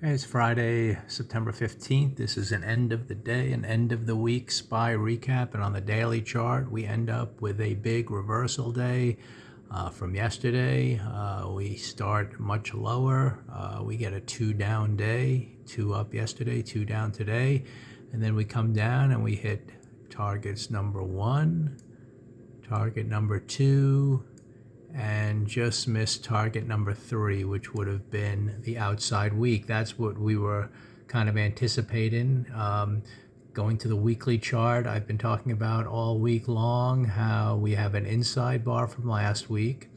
It's Friday, September 15th. This is an end of the day, an end of the week SPY recap. And on the daily chart, we end up with a big reversal day from yesterday. We start much lower. We get a 2 down day, 2 up yesterday, 2 down today. And then we come down and we hit targets number 1, target number 2, and just missed target number 3, which would have been the outside week. That's what we were kind of anticipating. Going to the weekly chart, I've been talking about all week long how we have an inside bar from last week,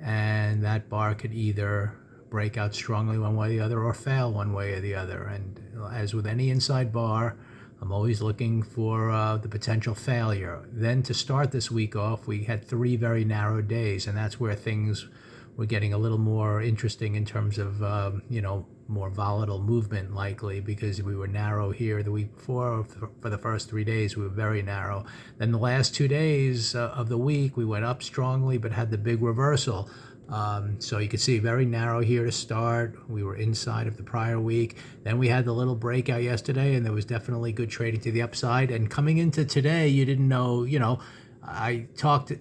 and that bar could either break out strongly one way or the other or fail one way or the other. And as with any inside bar, I'm always looking for the potential failure. Then to start this week off, we had 3 very narrow days, and that's where things were getting a little more interesting in terms of, more volatile movement likely, because we were narrow here the week before. For the first 3 days, we were very narrow. Then the last 2 days of the week, we went up strongly but had the big reversal. So you can see very narrow here to start. We were inside of the prior week. Then we had the little breakout yesterday, and there was definitely good trading to the upside. And coming into today, you didn't know, I talked,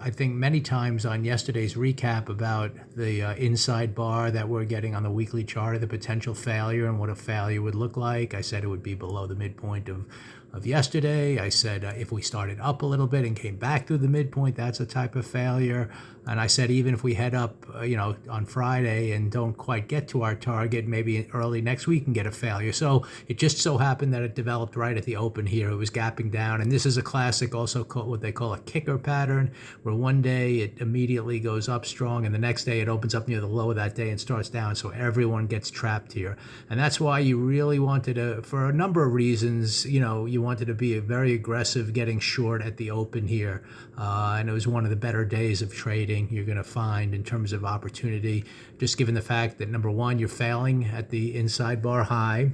I think, many times on yesterday's recap about the inside bar that we're getting on the weekly chart of the potential failure and what a failure would look like. I said it would be below the midpoint of yesterday. I said if we started up a little bit and came back through the midpoint, that's a type of failure. And I said even if we head up, on Friday and don't quite get to our target, maybe early next week and get a failure. So it just so happened that it developed right at the open here. It was gapping down, and this is a classic, also called what they call a kicker pattern, where one day it immediately goes up strong, and the next day it opens up near the low of that day and starts down. So everyone gets trapped here, and that's why you really wanted to, for a number of reasons, you wanted to be very aggressive getting short at the open here, and it was one of the better days of trading you're going to find in terms of opportunity, just given the fact that number one, you're failing at the inside bar high,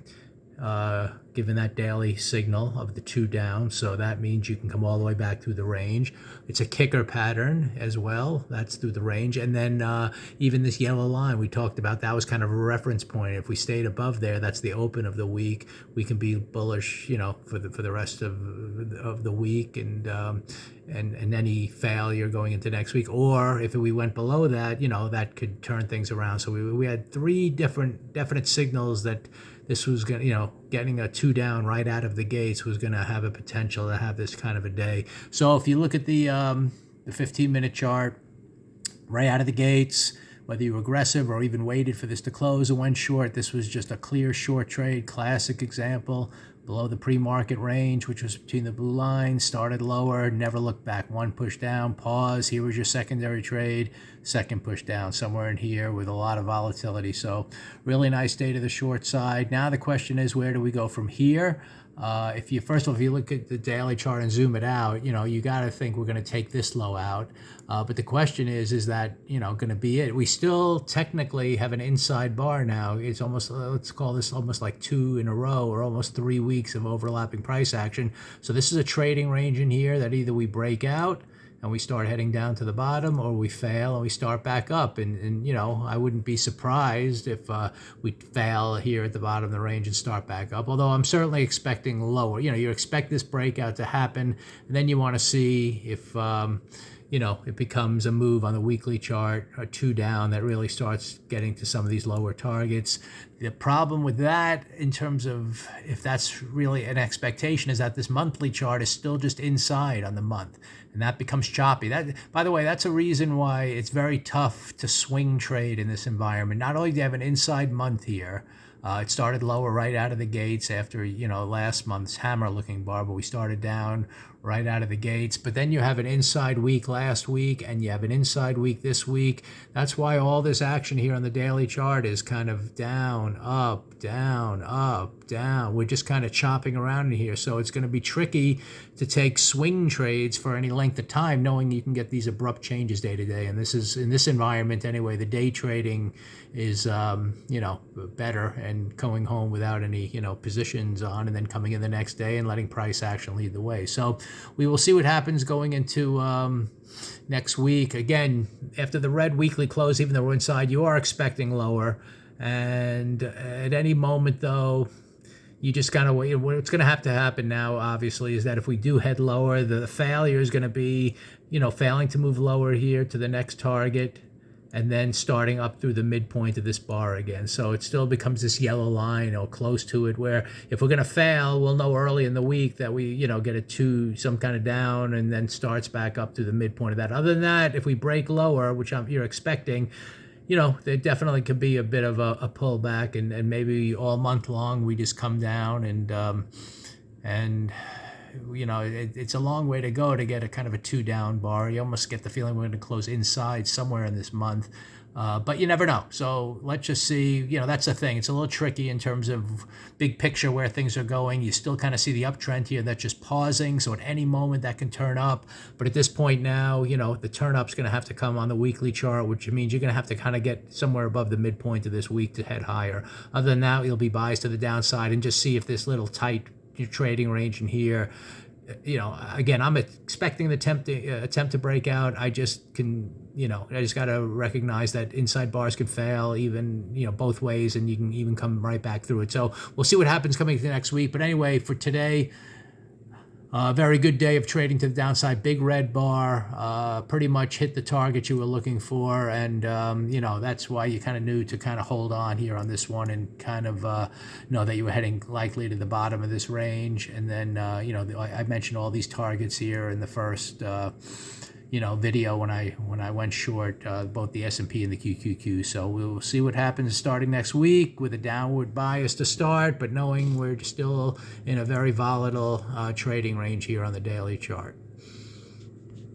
given that daily signal of the 2 down. So that means you can come all the way back through the range. It's a kicker pattern as well. That's through the range. And then even this yellow line we talked about, that was kind of a reference point. If we stayed above there, that's the open of the week. We can be bullish, for the rest of the week, and any failure going into next week. Or if we went below that, that could turn things around. So we had 3 different definite signals that this was going to, getting a 2 down right out of the gates was going to have a potential to have this kind of a day. So if you look at the 15-minute chart, right out of the gates, whether you were aggressive or even waited for this to close and went short, this was just a clear short trade, classic example. Below the pre-market range, which was between the blue lines, started lower, never looked back. 1 push down, pause. Here was your secondary trade, second push down, somewhere in here with a lot of volatility. So really nice day to the short side. Now the question is, where do we go from here? If you look at the daily chart and zoom it out, you got to think we're going to take this low out. But the question is that, going to be it? We still technically have an inside bar now. It's almost, let's call this almost like 2 in a row, or almost 3 weeks of overlapping price action. So this is a trading range in here that either we break out and we start heading down to the bottom, or we fail and we start back up. And I wouldn't be surprised if we fail here at the bottom of the range and start back up, although I'm certainly expecting lower. You expect this breakout to happen, and then you want to see if it becomes a move on the weekly chart, a 2 down that really starts getting to some of these lower targets. The problem with that, in terms of if that's really an expectation, is that this monthly chart is still just inside on the month, and that becomes choppy. That, by the way, that's a reason why it's very tough to swing trade in this environment. Not only do you have an inside month here, it started lower right out of the gates after, last month's hammer-looking bar, but we started down right out of the gates. But then you have an inside week last week, and you have an inside week this week. That's why all this action here on the daily chart is kind of down, up, down, up, down. We're just kind of chopping around in here. So it's going to be tricky to take swing trades for any length of time, knowing you can get these abrupt changes day to day. And this is, in this environment anyway, the day trading is, better, and going home without any, positions on, and then coming in the next day and letting price action lead the way. So we will see what happens going into next week. Again, after the red weekly close, even though we're inside, you are expecting lower. And at any moment, though, you just kind of wait. What's going to have to happen now, obviously, is that if we do head lower, the failure is going to be, failing to move lower here to the next target, and then starting up through the midpoint of this bar again. So it still becomes this yellow line or close to it, where if we're going to fail, we'll know early in the week that we, get it to some kind of down and then starts back up through the midpoint of that. Other than that, if we break lower, which you're expecting, there definitely could be a bit of a pullback, and maybe all month long we just come down and it's a long way to go to get a kind of a 2 down bar. You almost get the feeling we're going to close inside somewhere in this month. But you never know. So let's just see. That's the thing. It's a little tricky in terms of big picture where things are going. You still kind of see the uptrend here that's just pausing. So at any moment that can turn up. But at this point now, the turn up's going to have to come on the weekly chart, which means you're going to have to kind of get somewhere above the midpoint of this week to head higher. Other than that, you'll be biased to the downside and just see if this little tight trading range in here, again, I'm expecting the attempt to break out. I just got to recognize that inside bars can fail even, both ways, and you can even come right back through it. So we'll see what happens coming to next week. But anyway, for today, very good day of trading to the downside. Big red bar, pretty much hit the target you were looking for, and that's why you kind of knew to kind of hold on here on this one and kind of know that you were heading likely to the bottom of this range. And then I mentioned all these targets here in the first video when I went short both the S&P and the QQQ. So we'll see what happens starting next week with a downward bias to start, but knowing we're still in a very volatile trading range here on the daily chart.